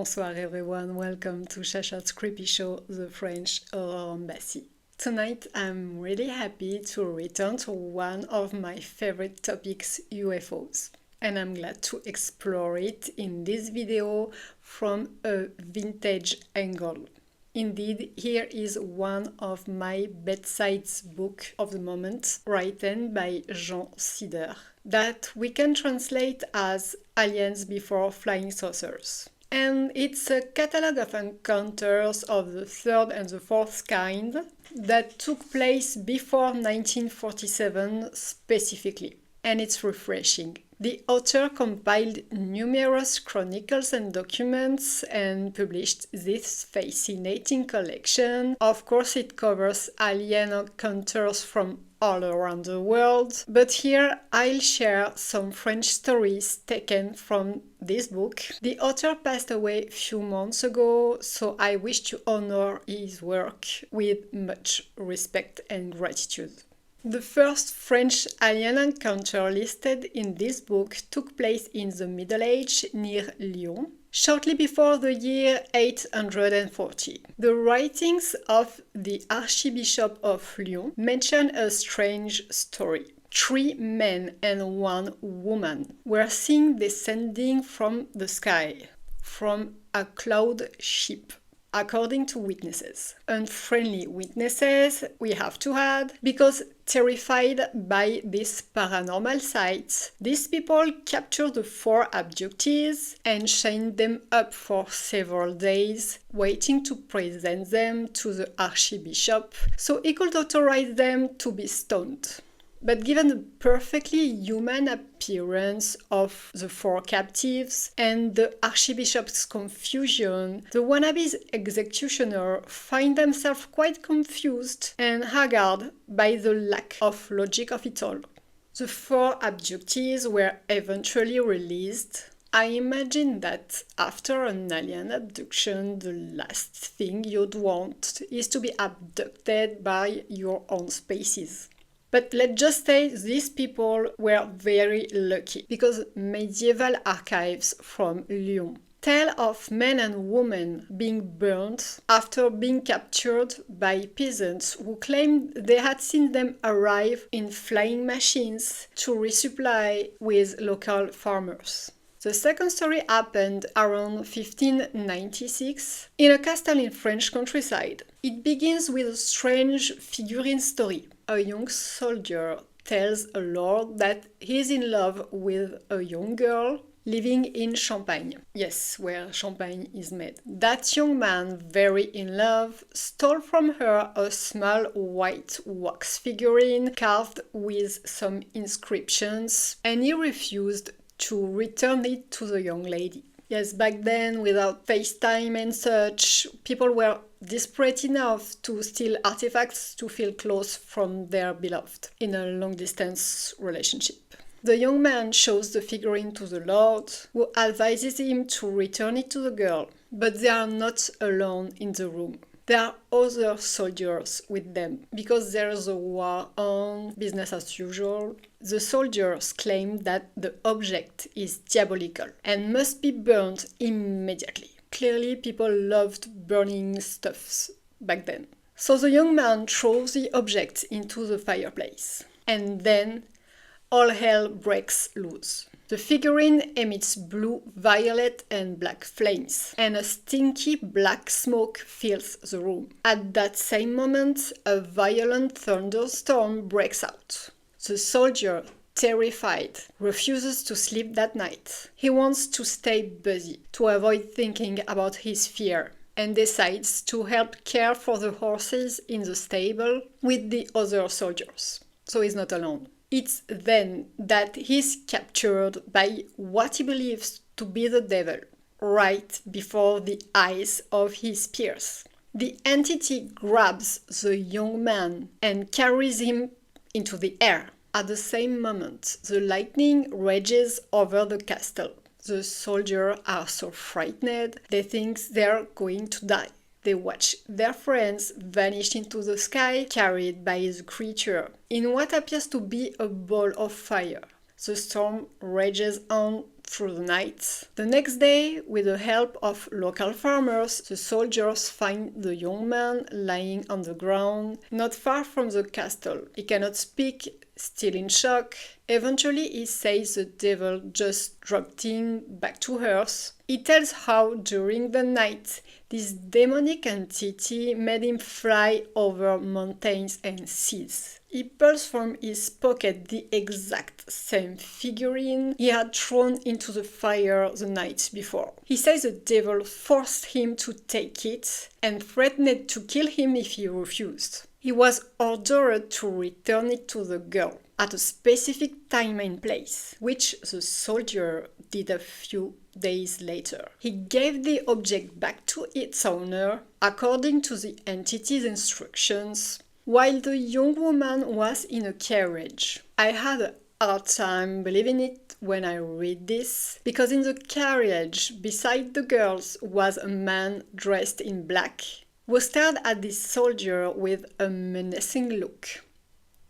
Bonsoir everyone, welcome to Chacha's creepy show, The French Horror Embassy. Tonight I'm really happy to return to one of my favorite topics, UFOs. And I'm glad to explore it in this video from a vintage angle. Indeed, here is one of my bedside books of the moment, written by Jean Sider, that we can translate as Aliens Before Flying Saucers. And it's a catalogue of encounters of the third and the fourth kind that took place before 1947 specifically. And it's refreshing. The author compiled numerous chronicles and documents and published this fascinating collection. Of course, it covers alien encounters from all around the world, but here I'll share some French stories taken from this book. The author passed away a few months ago, so I wish to honor his work with much respect and gratitude. The first French alien encounter listed in this book took place in the Middle Age near Lyon, shortly before the year 840. The writings of the Archbishop of Lyon mention a strange story. 3 men and 1 woman were seen descending from the sky, from a cloud ship, according to witnesses. Unfriendly witnesses, we have to add, because terrified by these paranormal sights, these people captured the 4 abductees and chained them up for several days, waiting to present them to the Archbishop so he could authorize them to be stoned. But given the perfectly human appearance of the 4 captives and the Archbishop's confusion, the wannabe executioner find themselves quite confused and haggard by the lack of logic of it all. The 4 abductees were eventually released. I imagine that after an alien abduction, the last thing you'd want is to be abducted by your own species. But let's just say these people were very lucky, because medieval archives from Lyon tell of men and women being burnt after being captured by peasants who claimed they had seen them arrive in flying machines to resupply with local farmers. The second story happened around 1596 in a castle in French countryside. It begins with a strange figurine story. A young soldier tells a lord that he is in love with a young girl living in Champagne. Yes, where champagne is made. That young man, very in love, stole from her a small white wax figurine carved with some inscriptions, and he refused to return it to the young lady. Yes, back then, without FaceTime and such, people were desperate enough to steal artifacts to feel close from their beloved in a long-distance relationship. The young man shows the figurine to the Lord, who advises him to return it to the girl. But they are not alone in the room. There are other soldiers with them, because there is a war on, business as usual. The soldiers claim that the object is diabolical and must be burnt immediately. Clearly, people loved burning stuffs back then. So the young man throws the object into the fireplace, and then all hell breaks loose. The figurine emits blue, violet, and black flames, and a stinky black smoke fills the room. At that same moment, a violent thunderstorm breaks out. The soldier, terrified, refuses to sleep that night. He wants to stay busy, to avoid thinking about his fear, and decides to help care for the horses in the stable with the other soldiers. So he's not alone. It's then that he's captured by what he believes to be the devil, right before the eyes of his peers. The entity grabs the young man and carries him into the air. At the same moment, the lightning rages over the castle. The soldiers are so frightened, they think they're going to die. They watch their friends vanish into the sky, carried by the creature, in what appears to be a ball of fire. The storm rages on through the night. The next day, with the help of local farmers, the soldiers find the young man lying on the ground, not far from the castle. He cannot speak, still in shock. Eventually, he says the devil just dropped him back to earth. He tells how, during the night, this demonic entity made him fly over mountains and seas. He pulls from his pocket the exact same figurine he had thrown into the fire the night before. He says the devil forced him to take it and threatened to kill him if he refused. He was ordered to return it to the girl at a specific time and place, which the soldier did a few days later. He gave the object back to its owner according to the entity's instructions, while the young woman was in a carriage. I had a hard time believing it when I read this, because in the carriage beside the girls was a man dressed in black, who stared at this soldier with a menacing look.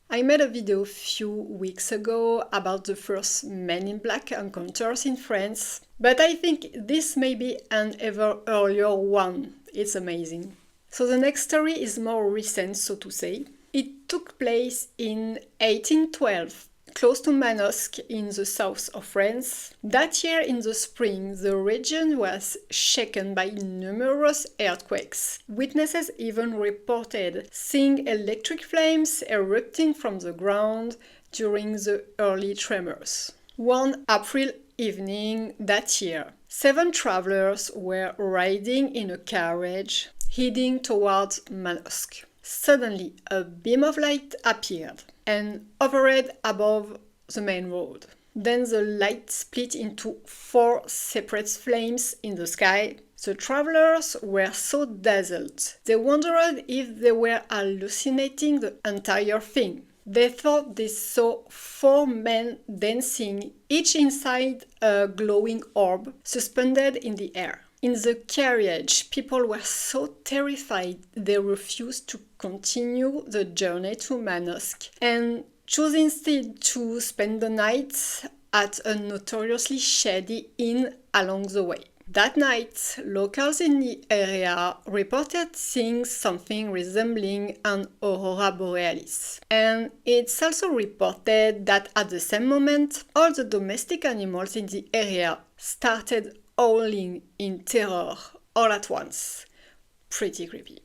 I made a video a few weeks ago about the first Men in Black encounters in France, but I think this may be an ever earlier one. It's amazing. So the next story is more recent, so to say. It took place in 1812, close to Manosque in the south of France. That year in the spring, the region was shaken by numerous earthquakes. Witnesses even reported seeing electric flames erupting from the ground during the early tremors. One April evening that year, 7 travelers were riding in a carriage heading towards Manosque. Suddenly, a beam of light appeared and overhead above the main road. Then the light split into 4 separate flames in the sky. The travelers were so dazzled, they wondered if they were hallucinating the entire thing. They thought they saw 4 men dancing, each inside a glowing orb suspended in the air. In the carriage, people were so terrified they refused to continue the journey to Manosque and chose instead to spend the night at a notoriously shady inn along the way. That night, locals in the area reported seeing something resembling an aurora borealis. And it's also reported that at the same moment, all the domestic animals in the area started howling in terror all at once. Pretty creepy.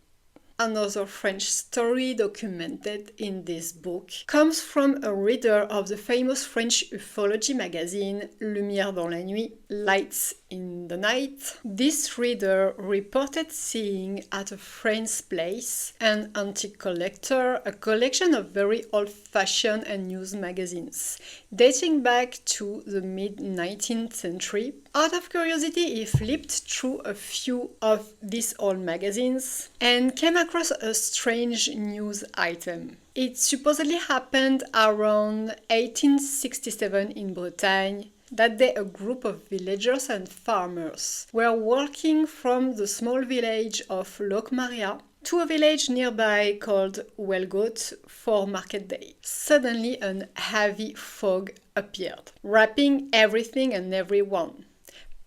Another French story documented in this book comes from a reader of the famous French ufology magazine Lumière dans la nuit, Lights in the Night. This reader reported seeing at a friend's place, an antique collector, a collection of very old-fashioned and news magazines, dating back to the mid-19th century. Out of curiosity, he flipped through a few of these old magazines and came across a strange news item. It supposedly happened around 1867 in Bretagne. That day, a group of villagers and farmers were walking from the small village of Locmaria to a village nearby called Welgoat for market day. Suddenly, a heavy fog appeared, wrapping everything and everyone.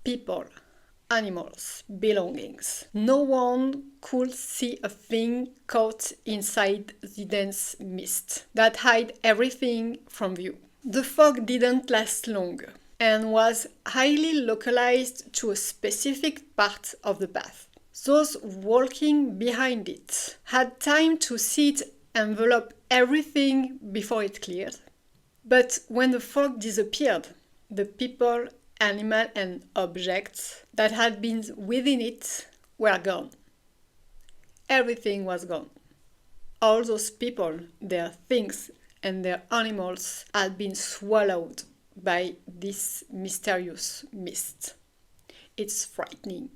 People, animals, belongings. No one could see a thing caught inside the dense mist that hid everything from view. The fog didn't last long and was highly localized to a specific part of the path. Those walking behind it had time to see it envelop everything before it cleared. But when the fog disappeared, the people, animal and objects that had been within it were gone. Everything was gone. All those people, their things and their animals had been swallowed by this mysterious mist. It's frightening.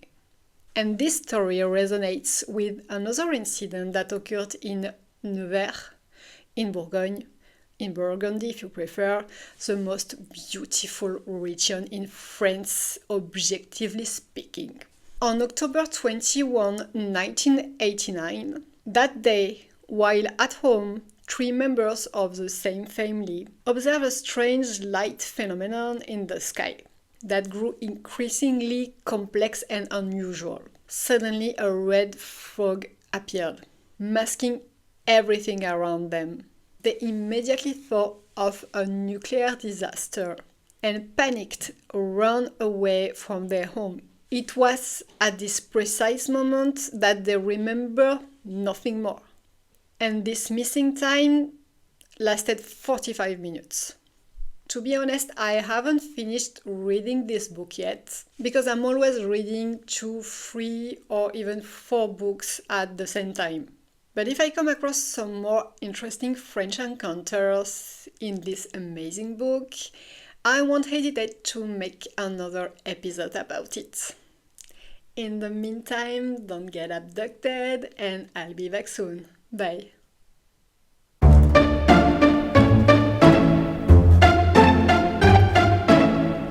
And this story resonates with another incident that occurred in Nevers, in Bourgogne, in Burgundy if you prefer, the most beautiful region in France, objectively speaking. On October 21, 1989, that day, while at home, 3 members of the same family observed a strange light phenomenon in the sky. that grew increasingly complex and unusual. Suddenly, a red frog appeared, masking everything around them. They immediately thought of a nuclear disaster and panicked, ran away from their home. It was at this precise moment that they remember nothing more. And this missing time lasted 45 minutes. To be honest, I haven't finished reading this book yet because I'm always reading 2, 3, or even 4 books at the same time. But if I come across some more interesting French encounters in this amazing book, I won't hesitate to make another episode about it. In the meantime, don't get abducted, and I'll be back soon. Bye.